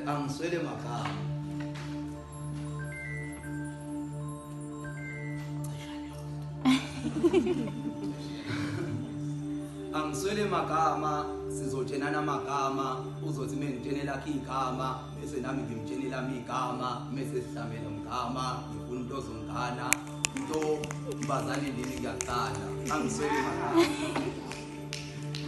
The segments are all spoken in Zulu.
Angiswele magama. Angiswele magama, sizotshenana amagama, uzothi mengitshenela lakhe igama, bese nami ngimtshenela ami igama, bese sihlambela umgama, ngifuna into ozongana, into mbazane leli ngiyakuthanda. Angiswele magama.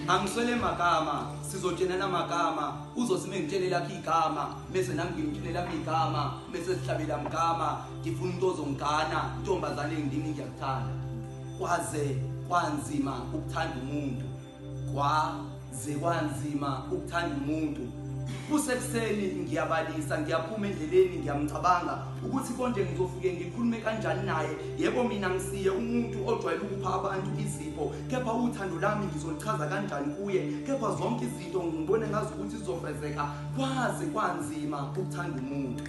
Angiswele magama, sizotshenana amagama, uzothi mengitshenela lakhe igama, bese nami ngimtshenela ami igama, bese sihlambela umgama, ngifuna into ozongana, intombazane ngidini ngiyakuthanda. Kwaze kwanzima ukuthanda umuntu. Kwaze kwanzima ukuthanda umuntu. Kusekuseni ngiyabalisa, ngiyaphuma endleleni, ngiyamcabanga ukuthi konje ngizofike ngikhulume kanjani naye. Yebo mina ngisiye umuntu ojwayele ukupha abantu izipho, kepha uthando lami ngizolichaza kanjani kuye, kepha zonke izinto ngibone ngazi ukuthi zizofezeka. Kwaze kwanzima ukuthanda umuntu.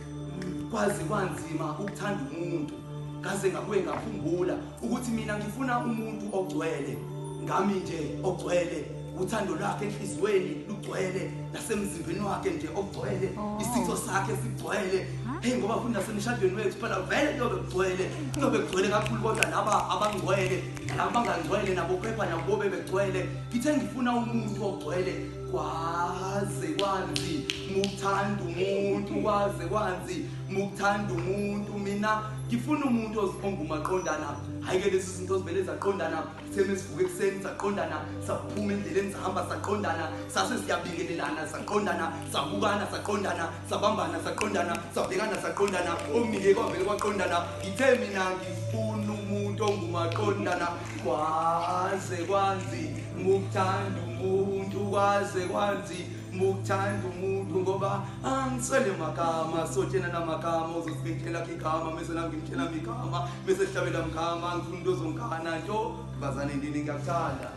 Kwaze kwanzima ukuthanda umuntu. Kaze ngabuye ngakhumbula ukuthi mina ngifuna umuntu ogcwele, ngami nje ogcwele, uthando lwakhe enhlizweni lugcwele, nasemzimbeni wakhe nje ogcwele, isitho sakhe sigcwele. Hey ngoba futhi nasemshadweni wethu phela vele kuyobe kugcwele kakhulu, kodwa laba abangcwele nalabo bangangcwele nabo kepha nabo bebegcwele. Ngithe ngifuna umuntu ogcwele. Kwaze kwanzi ukuthanda umuntu, kwaze kwanzi ukuthanda umuntu. Mina ngifuna umuntu ongumaqondana. Hayike lezi zinto zivele zaqondana, semesivuke ekseni saqondana, saphuma endleleni sahamba saqondana, sase siyabingelelana saqondana, sabukana saqondana, sabambana saqondana, sabhekana saqondana, omnike kwavele kwaqondana. Ngithe mina ngifuna umuntu ongumaqondana. Kwaze kwanzi ukuthanda umuntu, kwaze kwanzi ukuthanda umuntu. Ngoba angiswele magama, sotshenana amagama, uzosibekela lakhe igama, bese nami ngimtshela ami igama, bese sihlabela umgama, ngifuna into ozongana nto mbazane ndini ngiyakuthanda.